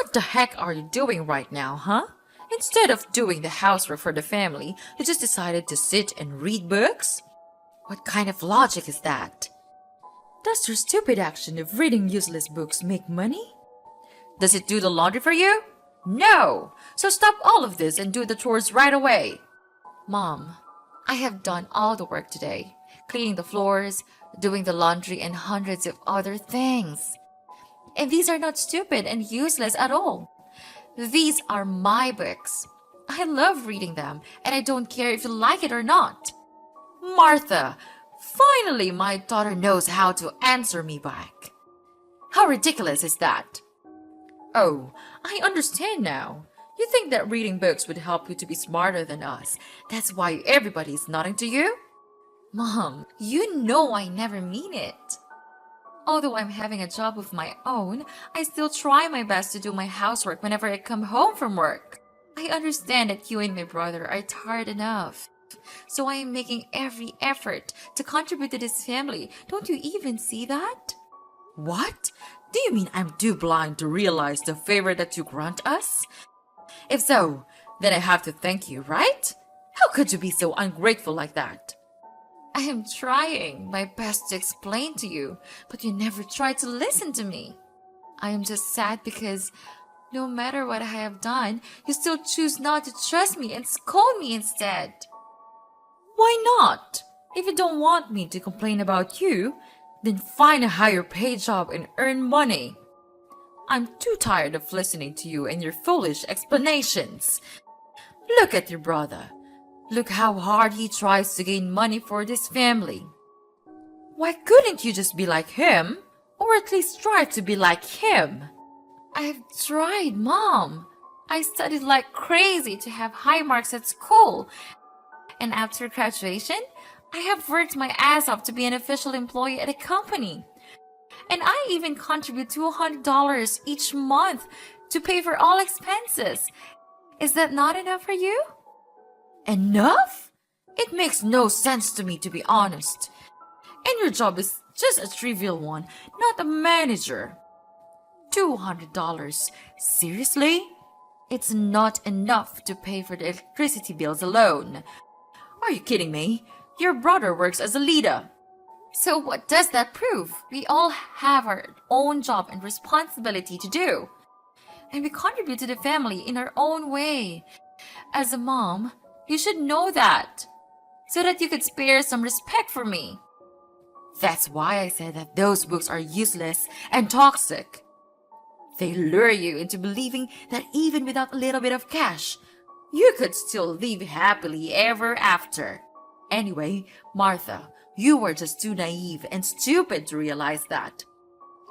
What the heck are you doing right now, huh? Instead of doing the housework for the family, you just decided to sit and read books? What kind of logic is that? Does your stupid action of reading useless books make money? Does it do the laundry for you? No! So stop all of this and do the chores right away. Mom, I have done all the work today, cleaning the floors, doing the laundry, and hundreds of other things. And these are not stupid and useless at all. These are my books. I love reading them, and I don't care if you like it or not. Martha, finally my daughter knows how to answer me back. How ridiculous is that? Oh, I understand now. You think that reading books would help you to be smarter than us. That's why everybody is nodding to you? Mom, you know I never mean it. Although I'm having a job of my own, I still try my best to do my housework whenever I come home from work. I understand that you and my brother are tired enough. So I am making every effort to contribute to this family. Don't you even see that? What? Do you mean I'm too blind to realize the favor that you grant us? If so, then I have to thank you, right? How could you be so ungrateful like that? I am trying my best to explain to you, but you never try to listen to me. I am just sad because no matter what I have done, you still choose not to trust me and scold me instead. Why not? If you don't want me to complain about you, then find a higher paid job and earn money. I'm too tired of listening to you and your foolish explanations. Look at your brother. Look how hard he tries to gain money for this family. Why couldn't you just be like him? Or at least try to be like him? I've tried, Mom. I studied like crazy to have high marks at school. And after graduation, I have worked my ass off to be an official employee at a company. And I even contribute $200 each month to pay for all expenses. Is that not enough for you? Enough? It makes no sense to me, to be honest. And your job is just a trivial one, not a manager. $200? Seriously? It's not enough to pay for the electricity bills alone. Are you kidding me? Your brother works as a leader. So what does that prove? We all have our own job and responsibility to do. And we contribute to the family in our own way. As a mom, you should know that, so that you could spare some respect for me. That's why I said that those books are useless and toxic. They lure you into believing that even without a little bit of cash, you could still live happily ever after. Anyway, Martha, you were just too naive and stupid to realize that.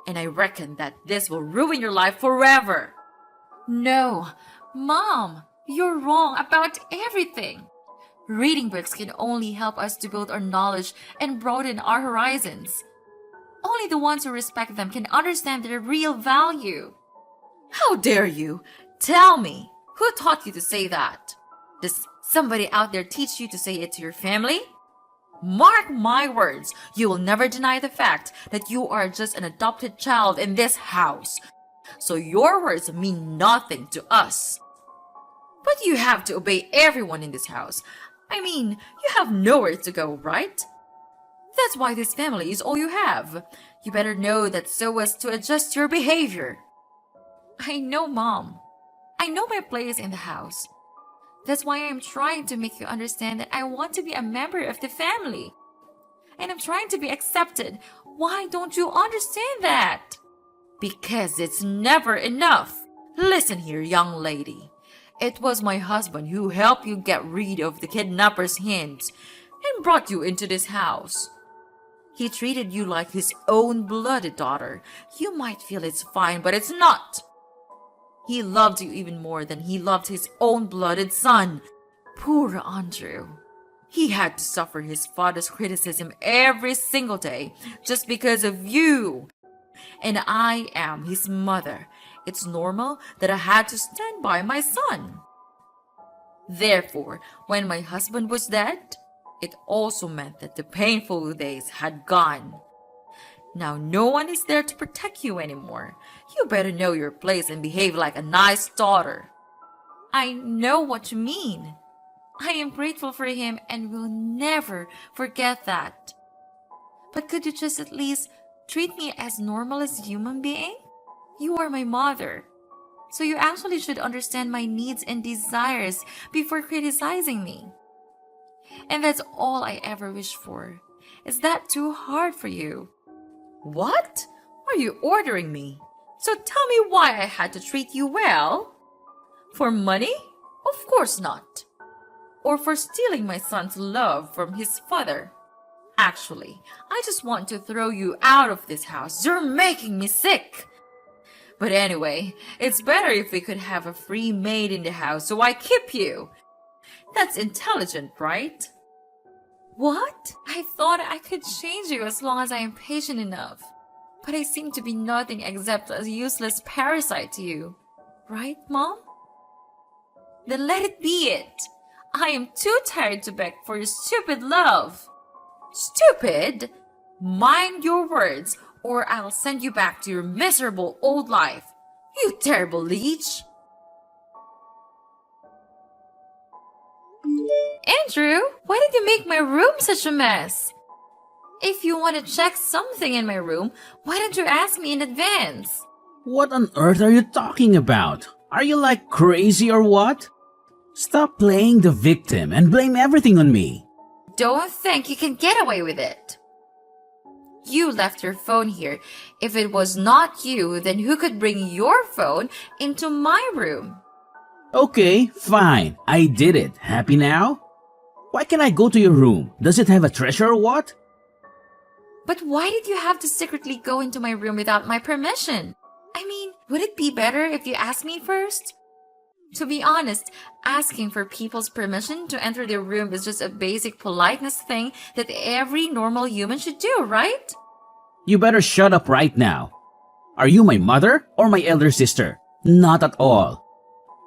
And I reckon that this will ruin your life forever. No, Mom, you're wrong about everything. Reading books can only help us to build our knowledge and broaden our horizons. Only the ones who respect them can understand their real value. How dare you? Tell me, who taught you to say that? Does somebody out there teach you to say it to your family? Mark my words, you will never deny the fact that you are just an adopted child in this house. So your words mean nothing to us. But you have to obey everyone in this house. I mean, you have nowhere to go, right? That's why this family is all you have. You better know that so as to adjust your behavior. I know, Mom. I know my place in the house. That's why I'm trying to make you understand that I want to be a member of the family. And I'm trying to be accepted. Why don't you understand that? Because it's never enough. Listen here, young lady. It was my husband who helped you get rid of the kidnapper's hands and brought you into this house. He treated you like his own blooded daughter. You might feel it's fine, but it's not. He loved you even more than he loved his own blooded son. Poor Andrew. He had to suffer his father's criticism every single day just because of you. And I am his mother. It's normal that I had to stand by my son. Therefore, when my husband was dead, it also meant that the painful days had gone. Now no one is there to protect you anymore. You better know your place and behave like a nice daughter. I know what you mean. I am grateful for him and will never forget that. But could you just at least treat me as normal as a human being? You are my mother. So you actually should understand my needs and desires before criticizing me. And that's all I ever wish for. Is that too hard for you? What? Are you ordering me? So tell me why I had to treat you well? For money? Of course not. Or for stealing my son's love from his father? Actually, I just want to throw you out of this house. You're making me sick. But anyway, it's better if we could have a free maid in the house, so I keep you. That's intelligent, right? What? I thought I could change you as long as I am patient enough. But I seem to be nothing except a useless parasite to you. Right, Mom? Then let it be it. I am too tired to beg for your stupid love. Stupid? Mind your words, or I'll send you back to your miserable old life. You terrible leech. Andrew, why did you make my room such a mess? If you want to check something in my room, why don't you ask me in advance? What on earth are you talking about? Are you like crazy or what? Stop playing the victim and blame everything on me. Don't think you can get away with it. You left your phone here. If it was not you, then who could bring your phone into my room? Okay, fine. I did it. Happy now? Why can't I go to your room? Does it have a treasure or what? But why did you have to secretly go into my room without my permission? I mean, would it be better if you asked me first? To be honest, asking for people's permission to enter their room is just a basic politeness thing that every normal human should do, right? You better shut up right now. Are you my mother or my elder sister? Not at all.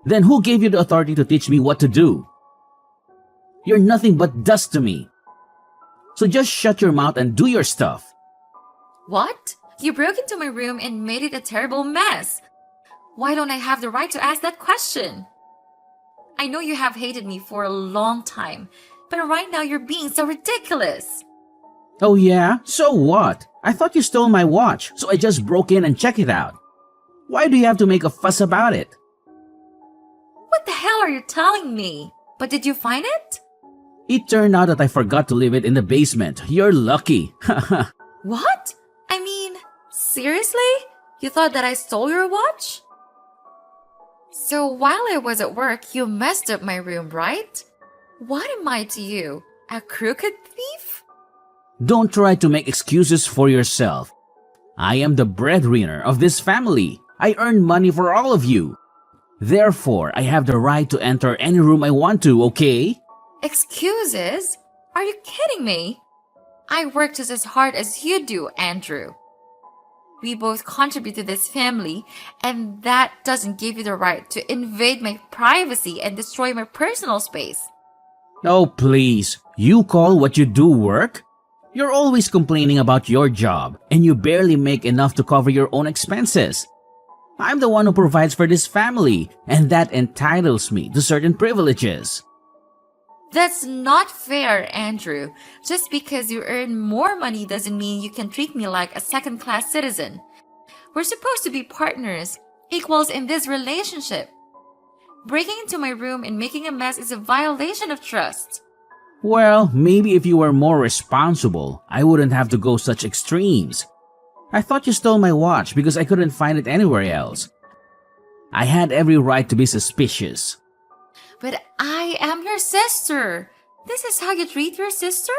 Then who gave you the authority to teach me what to do? You're nothing but dust to me. So just shut your mouth and do your stuff. What? You broke into my room and made it a terrible mess. Why don't I have the right to ask that question? I know you have hated me for a long time, but right now you're being so ridiculous. Oh yeah? So what? I thought you stole my watch, so I just broke in and checked it out. Why do you have to make a fuss about it? What the hell are you telling me? But did you find it? It turned out that I forgot to leave it in the basement. You're lucky. What? I mean, seriously? You thought that I stole your watch? So while I was at work, you messed up my room, right? What am I to you? A crooked thief? Don't try to make excuses for yourself. I am the breadwinner of this family. I earn money for all of you. Therefore, I have the right to enter any room I want to, okay? Excuses? Are you kidding me? I work just as hard as you do, Andrew. We both contribute to this family, and that doesn't give you the right to invade my privacy and destroy my personal space. Oh, please. You call what you do work? You're always complaining about your job, and you barely make enough to cover your own expenses. I'm the one who provides for this family, and that entitles me to certain privileges. That's not fair, Andrew. Just because you earn more money doesn't mean you can treat me like a second-class citizen. We're supposed to be partners, equals in this relationship. Breaking into my room and making a mess is a violation of trust. Well, maybe if you were more responsible, I wouldn't have to go such extremes. I thought you stole my watch because I couldn't find it anywhere else. I had every right to be suspicious. But I am your sister. This is how you treat your sister?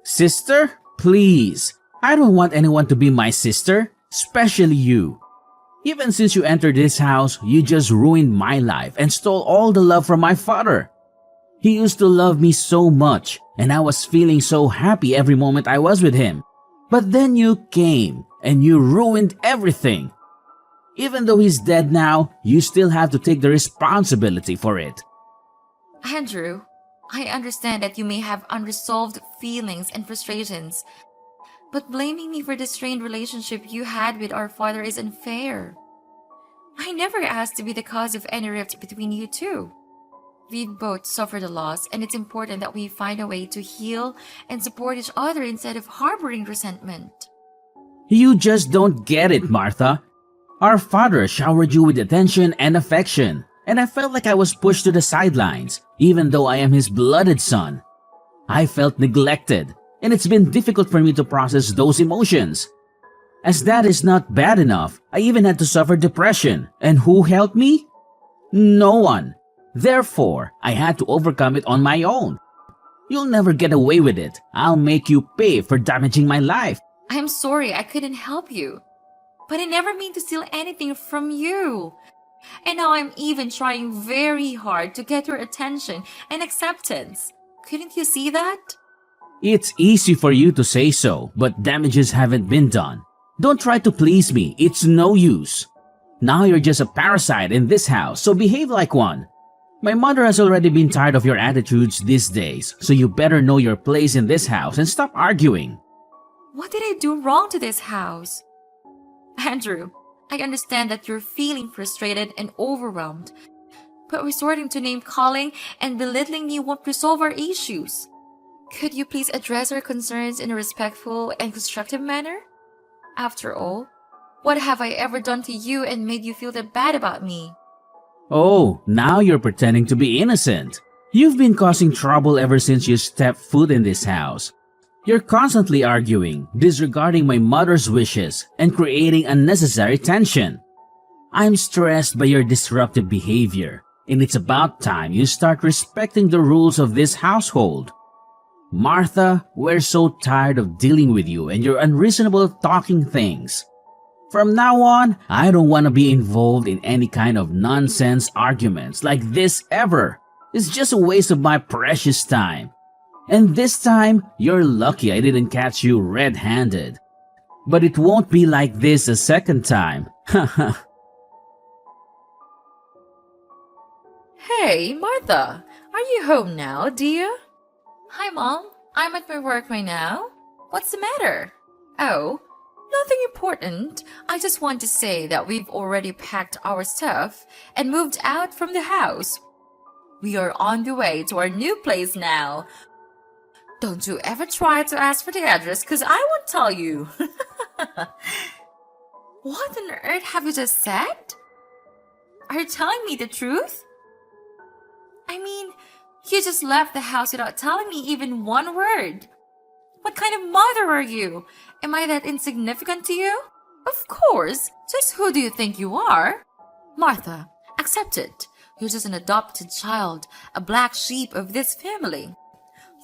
Sister? Please. I don't want anyone to be my sister, especially you. Even since you entered this house, you just ruined my life and stole all the love from my father. He used to love me so much, and I was feeling so happy every moment I was with him. But then you came, and you ruined everything. Even though he's dead now, you still have to take the responsibility for it. Andrew, I understand that you may have unresolved feelings and frustrations, But blaming me for the strained relationship you had with our father is unfair. I never asked to be the cause of any rift between you two. We've both suffered a loss, and it's important that we find a way to heal and support each other instead of harboring resentment. You just don't get it, Martha. Our father showered you with attention and affection, and I felt like I was pushed to the sidelines, even though I am his blooded son. I felt neglected, and it's been difficult for me to process those emotions. As that is not bad enough, I even had to suffer depression, and who helped me? No one. Therefore, I had to overcome it on my own. You'll never get away with it. I'll make you pay for damaging my life. I'm sorry I couldn't help you, but I never mean to steal anything from you. And now I'm even trying very hard to get your attention and acceptance. Couldn't you see that? It's easy for you to say so, but damages haven't been done. Don't try to please me. It's no use. Now you're just a parasite in this house, so behave like one. My mother has already been tired of your attitudes these days, so you better know your place in this house and stop arguing. What did I do wrong to this house? Andrew, I understand that you're feeling frustrated and overwhelmed, but resorting to name-calling and belittling me won't resolve our issues. Could you please address our concerns in a respectful and constructive manner? After all, what have I ever done to you and made you feel that bad about me? Oh, now you're pretending to be innocent. You've been causing trouble ever since you stepped foot in this house. You're constantly arguing, disregarding my mother's wishes, and creating unnecessary tension. I'm stressed by your disruptive behavior, and it's about time you start respecting the rules of this household. Martha, we're so tired of dealing with you and your unreasonable talking things. From now on, I don't want to be involved in any kind of nonsense arguments like this ever. It's just a waste of my precious time. And this time, you're lucky I didn't catch you red-handed. But it won't be like this a second time. Haha. Hey, Martha, are you home now, dear? Hi, Mom. I'm at my work right now. What's the matter? Oh, nothing important. I just want to say that we've already packed our stuff and moved out from the house. We are on the way to our new place now. Don't you ever try to ask for the address, because I won't tell you. What on earth have you just said? Are you telling me the truth? I mean, you just left the house without telling me even one word. What kind of mother are you? Am I that insignificant to you? Of course. Just who do you think you are? Martha, accept it. You're just an adopted child, a black sheep of this family.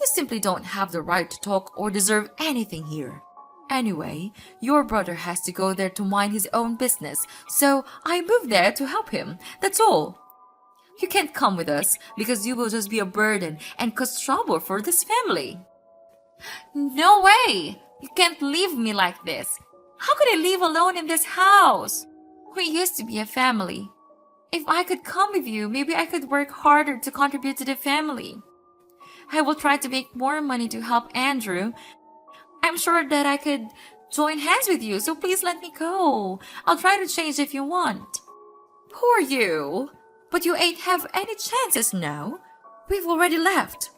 You simply don't have the right to talk or deserve anything here. Anyway, your brother has to go there to mind his own business, so I moved there to help him. That's all. You can't come with us because you will just be a burden and cause trouble for this family. No way! You can't leave me like this. How could I live alone in this house? We used to be a family. If I could come with you, maybe I could work harder to contribute to the family. I will try to make more money to help Andrew. I'm sure that I could join hands with you, so please let me go. I'll try to change if you want. Poor you. But you ain't have any chances now. We've already left.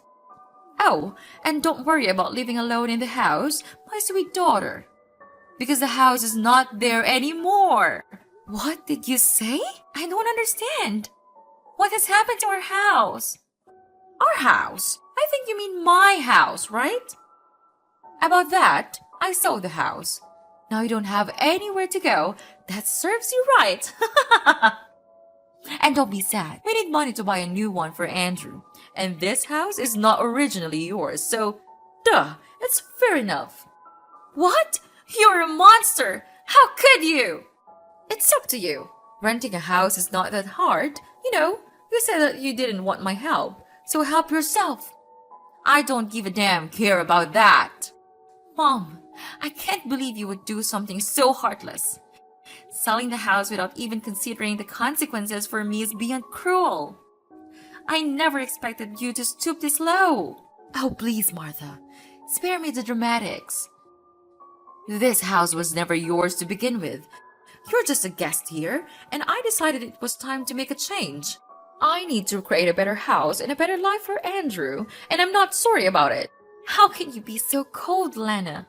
Oh, and don't worry about living alone in the house, my sweet daughter. Because the house is not there anymore. What did you say? I don't understand. What has happened to our house? Our house? I think you mean my house, right? About that, I sold the house. Now you don't have anywhere to go. That serves you right. And don't be sad. We need money to buy a new one for Andrew. And this house is not originally yours, so duh, it's fair enough. What? You're a monster! How could you? It's up to you. Renting a house is not that hard. You said that you didn't want my help, so help yourself. I don't give a damn care about that. Mom, I can't believe you would do something so heartless. Selling the house without even considering the consequences for me is beyond cruel. I never expected you to stoop this low. Oh, please, Martha. Spare me the dramatics. This house was never yours to begin with. You're just a guest here, and I decided it was time to make a change. I need to create a better house and a better life for Andrew, and I'm not sorry about it. How can you be so cold, Lana?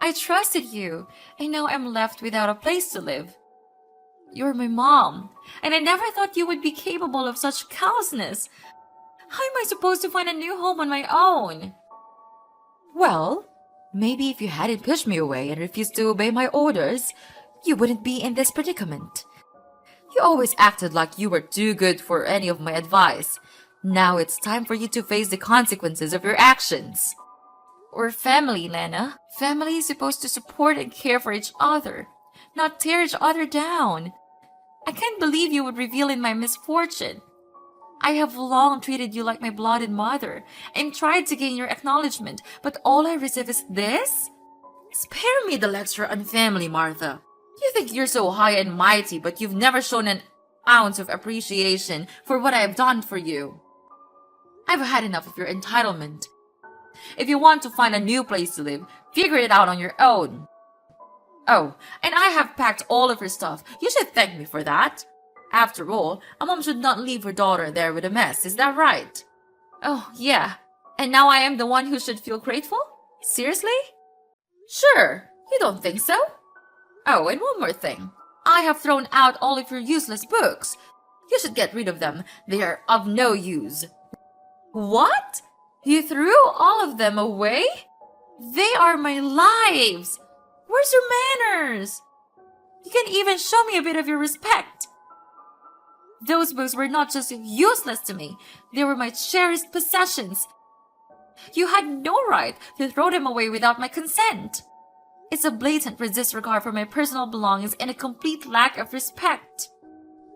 I trusted you, and now I'm left without a place to live. You're my mom, and I never thought you would be capable of such callousness. How am I supposed to find a new home on my own? Well, maybe if you hadn't pushed me away and refused to obey my orders, you wouldn't be in this predicament. You always acted like you were too good for any of my advice. Now it's time for you to face the consequences of your actions. We're family, Lana. Family is supposed to support and care for each other, not tear each other down. I can't believe you would reveal in my misfortune. I have long treated you like my blooded mother and tried to gain your acknowledgement, but all I receive is this? Spare me the lecture on family, Martha. You think you're so high and mighty, but you've never shown an ounce of appreciation for what I have done for you. I've had enough of your entitlement. If you want to find a new place to live, figure it out on your own. Oh, and I have packed all of your stuff. You should thank me for that. After all, a mom should not leave her daughter there with a mess, is that right? Oh, yeah. And now I am the one who should feel grateful? Seriously? Sure, you don't think so? Oh, and one more thing. I have thrown out all of your useless books. You should get rid of them. They are of no use. What? You threw all of them away? They are my lives. Where's your manners? You can even show me a bit of your respect. Those books were not just useless to me. They were my cherished possessions. You had no right to throw them away without my consent. It's a blatant disregard for my personal belongings and a complete lack of respect.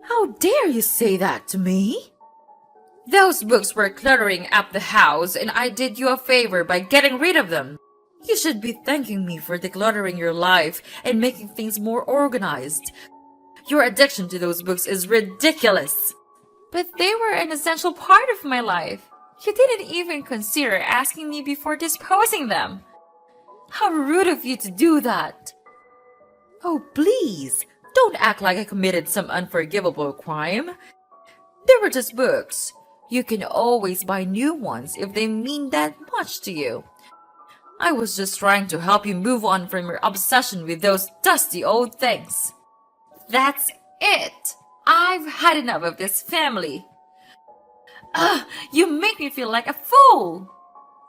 How dare you say that to me? Those books were cluttering up the house, and I did you a favor by getting rid of them. You should be thanking me for decluttering your life and making things more organized. Your addiction to those books is ridiculous. But they were an essential part of my life. You didn't even consider asking me before disposing them. How rude of you to do that. Oh, please, don't act like I committed some unforgivable crime. They were just books. You can always buy new ones if they mean that much to you. I was just trying to help you move on from your obsession with those dusty old things. That's it. I've had enough of this family. You make me feel like a fool.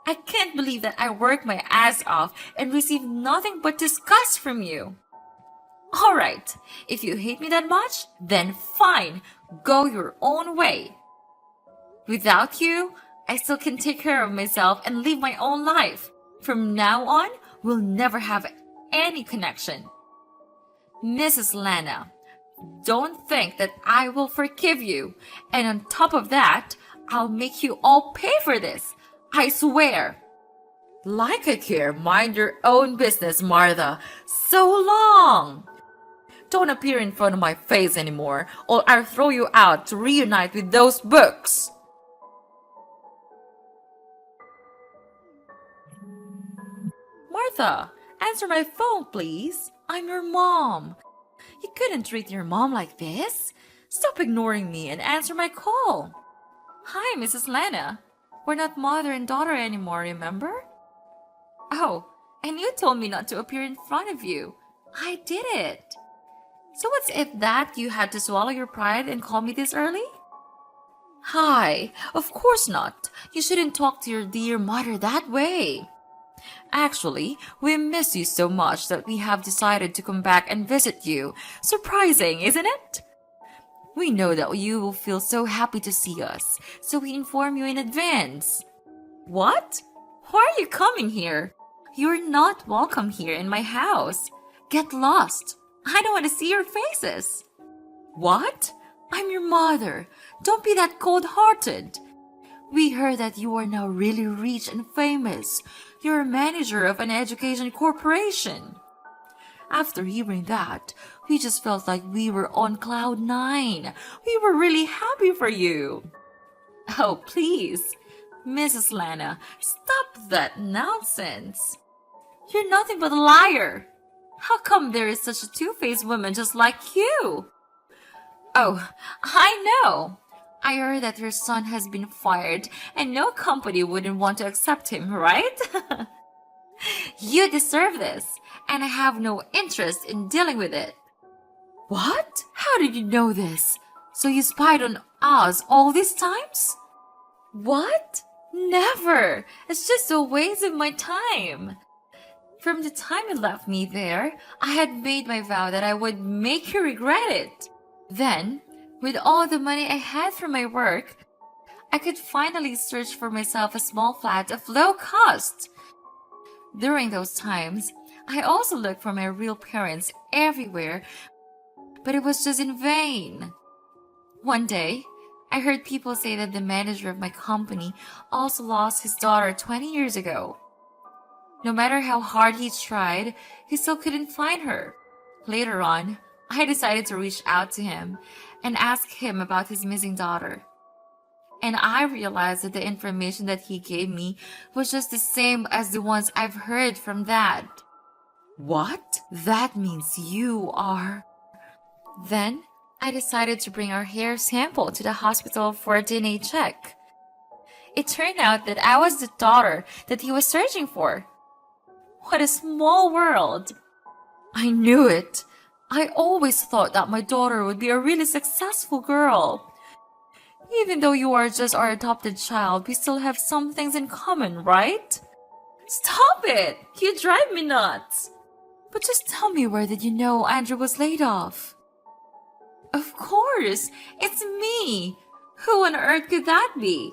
I can't believe that I worked my ass off and received nothing but disgust from you. All right, if you hate me that much, then fine, go your own way. Without you, I still can take care of myself and live my own life. From now on, we'll never have any connection. Mrs. Lana, don't think that I will forgive you. And on top of that, I'll make you all pay for this. I swear. Like I care, mind your own business, Martha. So long. Don't appear in front of my face anymore, or I'll throw you out to reunite with those books. Martha, answer my phone, please. I'm your mom. You couldn't treat your mom like this. Stop ignoring me and answer my call. Hi, Mrs. Lana. We're not mother and daughter anymore, remember? Oh, and you told me not to appear in front of you. I did it. So what's it that you had to swallow your pride and call me this early? Hi, of course not. You shouldn't talk to your dear mother that way. Actually, we miss you so much that we have decided to come back and visit you. Surprising, isn't it? We know that you will feel so happy to see us, so we inform you in advance. What? Why are you coming here? You're not welcome here in my house. Get lost. I don't want to see your faces. What? I'm your mother. Don't be that cold-hearted. We heard that you are now really rich and famous. You're a manager of an education corporation. After hearing that, we just felt like we were on cloud nine. We were really happy for you. Oh, please, Mrs. Lana, stop that nonsense. You're nothing but a liar. How come there is such a two-faced woman just like you? Oh, I know. I heard that your son has been fired and no company wouldn't want to accept him, right? You deserve this, and I have no interest in dealing with it. What? How did you know this? So you spied on us all these times? What? Never! It's just a waste of my time. From the time you left me there, I had made my vow that I would make you regret it. Then, with all the money I had from my work, I could finally search for myself a small flat of low cost. During those times, I also looked for my real parents everywhere, but it was just in vain. One day, I heard people say that the manager of my company also lost his daughter 20 years ago. No matter how hard he tried, he still couldn't find her. Later on, I decided to reach out to him and ask him about his missing daughter. And I realized that the information that he gave me was just the same as the ones I've heard from Dad. What? That means you are... Then, I decided to bring our hair sample to the hospital for a DNA check. It turned out that I was the daughter that he was searching for. What a small world! I knew it. I always thought that my daughter would be a really successful girl. Even though you are just our adopted child, we still have some things in common, right? Stop it! You drive me nuts! But just tell me, where did you know Andrew was laid off? Of course! It's me! Who on earth could that be?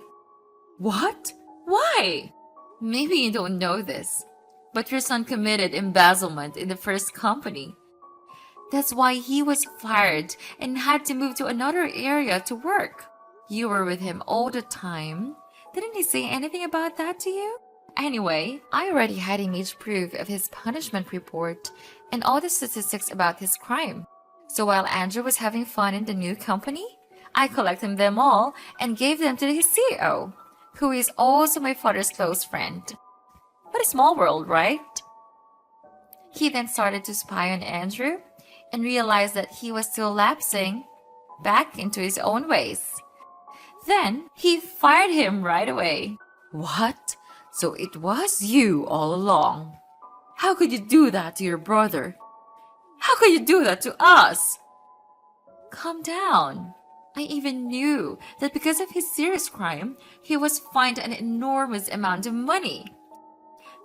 What? Why? Maybe you don't know this, but your son committed embezzlement in the first company. That's why he was fired and had to move to another area to work. You were with him all the time. Didn't he say anything about that to you? Anyway, I already had image proof of his punishment report and all the statistics about his crime. So while Andrew was having fun in the new company, I collected them all and gave them to his CEO, who is also my father's close friend. What a small world, right? He then started to spy on Andrew and realized that he was still lapsing back into his own ways. Then he fired him right away. What? So it was you all along. How could you do that to your brother? How could you do that to us? Calm down. I even knew that because of his serious crime, he was fined an enormous amount of money.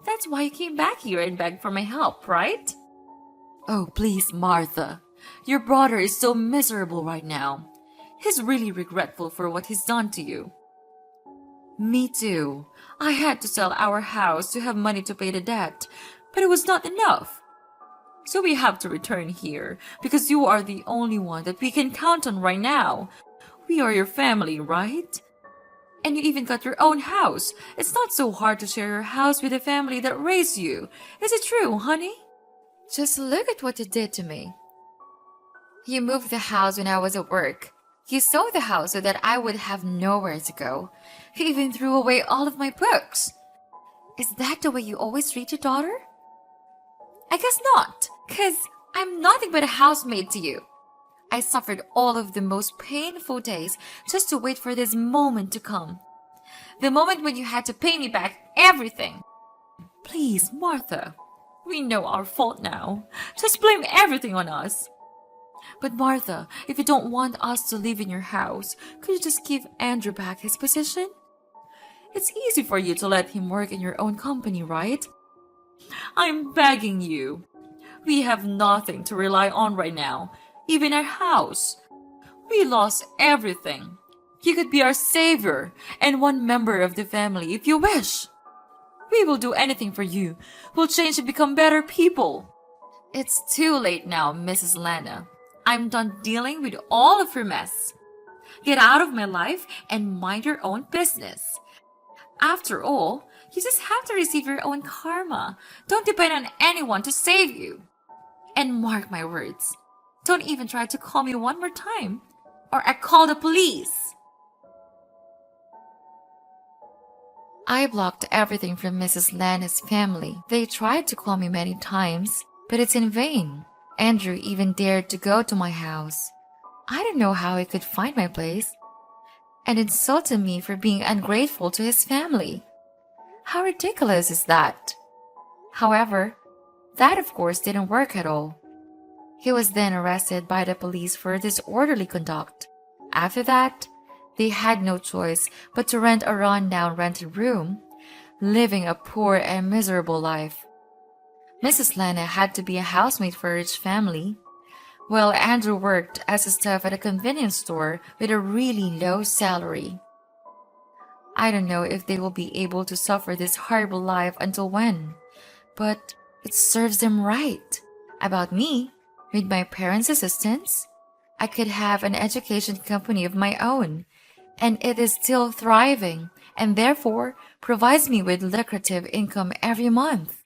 That's why you came back here and begged for my help, right? Oh, please, Martha. Your brother is so miserable right now. He's really regretful for what he's done to you. Me too. I had to sell our house to have money to pay the debt, but it was not enough. So we have to return here because you are the only one that we can count on right now. We are your family, right? And you even got your own house. It's not so hard to share your house with the family that raised you. Is it true, honey? Just look at what you did to me. You moved the house when I was at work. You sold the house so that I would have nowhere to go. You even threw away all of my books. Is that the way you always treat your daughter? I guess not, 'cause I'm nothing but a housemaid to you. I suffered all of the most painful days just to wait for this moment to come. The moment when you had to pay me back everything. Please, Martha, we know our fault now. Just blame everything on us. But Martha, if you don't want us to live in your house, could you just give Andrew back his position? It's easy for you to let him work in your own company, right? I'm begging you. We have nothing to rely on right now, even our house. We lost everything. You could be our savior and one member of the family if you wish. We will do anything for you. We'll change and become better people. It's too late now, Mrs. Lana. I'm done dealing with all of your mess. Get out of my life and mind your own business. After all, you just have to receive your own karma. Don't depend on anyone to save you. And mark my words, don't even try to call me one more time, or I call the police. I blocked everything from Mrs. Lana's family. They tried to call me many times, But it's in vain. Andrew even dared to go to my house. I don't know how he could find my place, and insulted me for being ungrateful to his family. How ridiculous is that? However, that of course didn't work at all. He was then arrested by the police for disorderly conduct. After that, they had no choice but to rent a run-down rented room, living a poor and miserable life. Mrs. Lena had to be a housemaid for a rich family, while Andrew worked as a staff at a convenience store with a really low salary. I don't know if they will be able to suffer this horrible life until when, but it serves them right. About me, with my parents' assistance, I could have an education company of my own, and it is still thriving and therefore provides me with lucrative income every month.